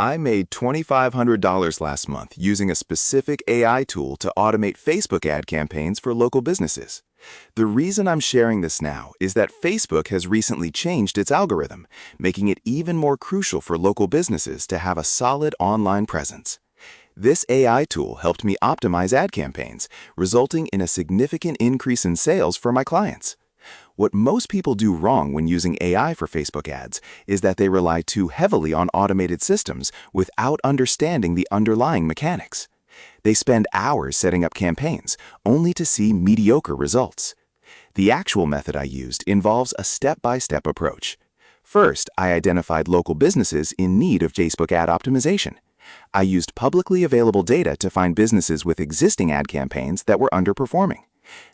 I made $2,500 last month using a specific AI tool to automate Facebook ad campaigns for local businesses. The reason I'm sharing this now is that Facebook has recently changed its algorithm, making it even more crucial for local businesses to have a solid online presence. This AI tool helped me optimize ad campaigns, resulting in a significant increase in sales for my clients. What most people do wrong when using AI for Facebook ads is that they rely too heavily on automated systems without understanding the underlying mechanics. They spend hours setting up campaigns, only to see mediocre results. The actual method I used involves a step-by-step approach. First, I identified local businesses in need of Facebook ad optimization. I used publicly available data to find businesses with existing ad campaigns that were underperforming.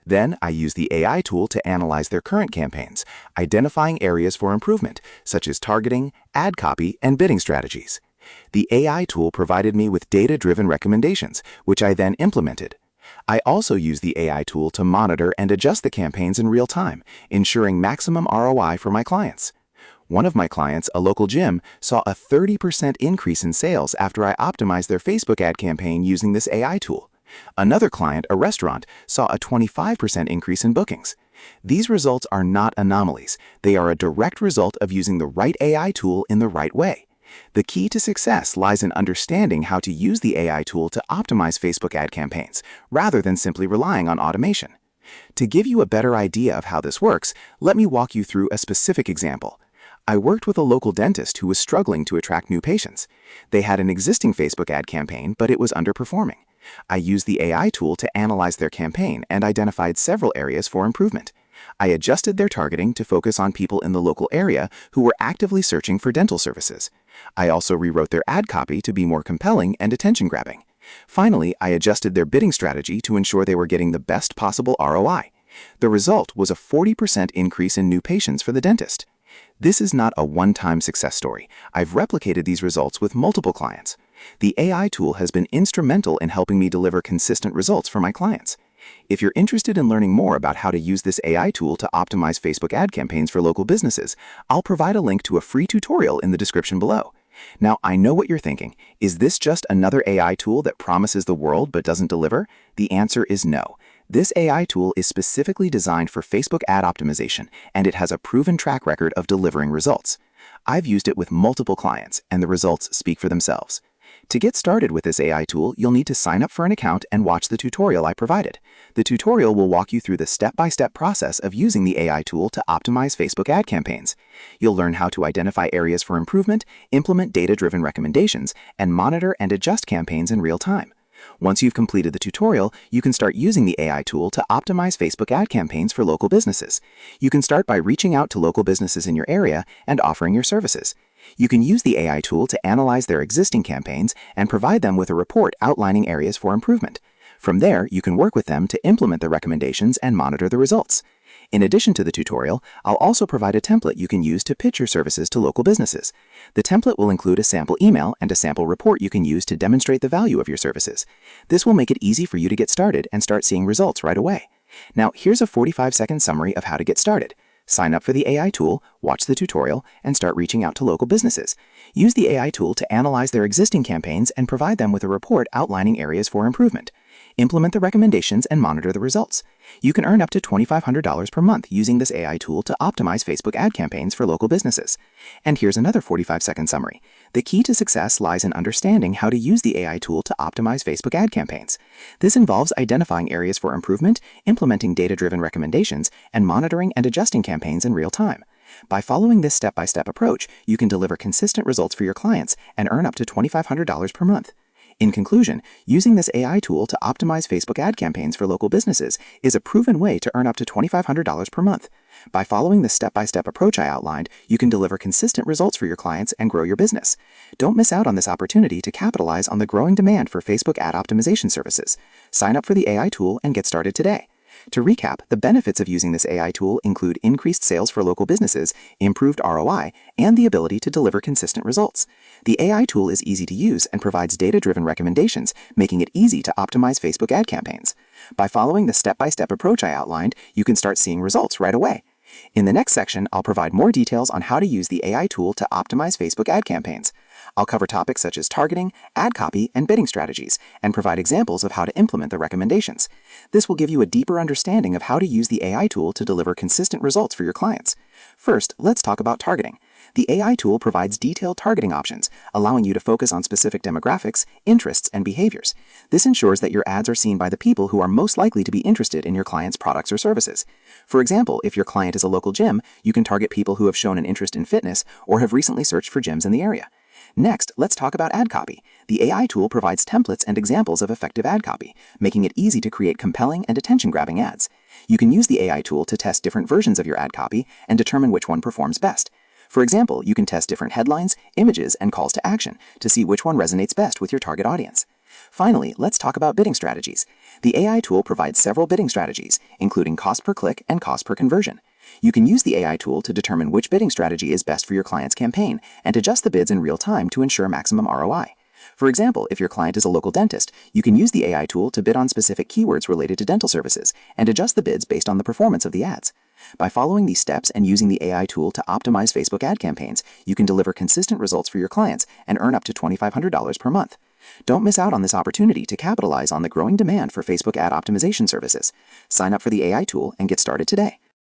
Then I used the AI tool to analyze their current campaigns, identifying areas for improvement, such as targeting, ad copy, and bidding strategies. The AI tool provided me with data-driven recommendations, which I then implemented. I also used the AI tool to monitor and adjust the campaigns in real time, ensuring maximum ROI for my clients. One of my clients, a local gym, saw a 30% increase in sales after I optimized their Facebook ad campaign using this AI tool. Another client, a restaurant, saw a 25% increase in bookings. These results are not anomalies. They are a direct result of using the right AI tool in the right way. The key to success lies in understanding how to use the AI tool to optimize Facebook ad campaigns, rather than simply relying on automation. To give you a better idea of how this works, let me walk you through a specific example. I worked with a local dentist who was struggling to attract new patients. They had an existing Facebook ad campaign, but it was underperforming. I used the AI tool to analyze their campaign and identified several areas for improvement. I adjusted their targeting to focus on people in the local area who were actively searching for dental services. I also rewrote their ad copy to be more compelling and attention-grabbing. Finally, I adjusted their bidding strategy to ensure they were getting the best possible ROI. The result was a 40% increase in new patients for the dentist. This is not a one-time success story. I've replicated these results with multiple clients. The AI tool has been instrumental in helping me deliver consistent results for my clients. If you're interested in learning more about how to use this AI tool to optimize Facebook ad campaigns for local businesses, I'll provide a link to a free tutorial in the description below. Now, I know what you're thinking. Is this just another AI tool that promises the world but doesn't deliver? The answer is no. This AI tool is specifically designed for Facebook ad optimization, and it has a proven track record of delivering results. I've used it with multiple clients, and the results speak for themselves. To get started with this AI tool, you'll need to sign up for an account and watch the tutorial I provided. The tutorial will walk you through the step-by-step process of using the AI tool to optimize Facebook ad campaigns. You'll learn how to identify areas for improvement, implement data-driven recommendations, and monitor and adjust campaigns in real time. Once you've completed the tutorial, you can start using the AI tool to optimize Facebook ad campaigns for local businesses. You can start by reaching out to local businesses in your area and offering your services. You can use the AI tool to analyze their existing campaigns and provide them with a report outlining areas for improvement. From there, you can work with them to implement the recommendations and monitor the results. In addition to the tutorial, I'll also provide a template you can use to pitch your services to local businesses. The template will include a sample email and a sample report you can use to demonstrate the value of your services. This will make it easy for you to get started and start seeing results right away. Now, here's a 45-second summary of how to get started. Sign up for the AI tool, watch the tutorial, and start reaching out to local businesses. Use the AI tool to analyze their existing campaigns and provide them with a report outlining areas for improvement. Implement the recommendations and monitor the results. You can earn up to $2,500 per month using this AI tool to optimize Facebook ad campaigns for local businesses. And here's another 45-second summary. The key to success lies in understanding how to use the AI tool to optimize Facebook ad campaigns. This involves identifying areas for improvement, implementing data-driven recommendations, and monitoring and adjusting campaigns in real time. By following this step-by-step approach, you can deliver consistent results for your clients and earn up to $2,500 per month. In conclusion, using this AI tool to optimize Facebook ad campaigns for local businesses is a proven way to earn up to $2,500 per month. By following the step-by-step approach I outlined, you can deliver consistent results for your clients and grow your business. Don't miss out on this opportunity to capitalize on the growing demand for Facebook ad optimization services. Sign up for the AI tool and get started today. To recap, the benefits of using this AI tool include increased sales for local businesses, improved ROI, and the ability to deliver consistent results. The AI tool is easy to use and provides data-driven recommendations, making it easy to optimize Facebook ad campaigns. By following the step-by-step approach I outlined, you can start seeing results right away. In the next section, I'll provide more details on how to use the AI tool to optimize Facebook ad campaigns. I'll cover topics such as targeting, ad copy, and bidding strategies, and provide examples of how to implement the recommendations. This will give you a deeper understanding of how to use the AI tool to deliver consistent results for your clients. First, let's talk about targeting. The AI tool provides detailed targeting options, allowing you to focus on specific demographics, interests, and behaviors. This ensures that your ads are seen by the people who are most likely to be interested in your client's products or services. For example, if your client is a local gym, you can target people who have shown an interest in fitness or have recently searched for gyms in the area. Next, let's talk about ad copy. The AI tool provides templates and examples of effective ad copy, making it easy to create compelling and attention-grabbing ads. You can use the AI tool to test different versions of your ad copy and determine which one performs best. For example, you can test different headlines, images, and calls to action to see which one resonates best with your target audience. Finally, let's talk about bidding strategies. The AI tool provides several bidding strategies, including cost per click and cost per conversion. You can use the AI tool to determine which bidding strategy is best for your client's campaign and adjust the bids in real time to ensure maximum ROI. For example, if your client is a local dentist, you can use the AI tool to bid on specific keywords related to dental services and adjust the bids based on the performance of the ads. By following these steps and using the AI tool to optimize Facebook ad campaigns, you can deliver consistent results for your clients and earn up to $2,500 per month. Don't miss out on this opportunity to capitalize on the growing demand for Facebook ad optimization services. Sign up for the AI tool and get started today.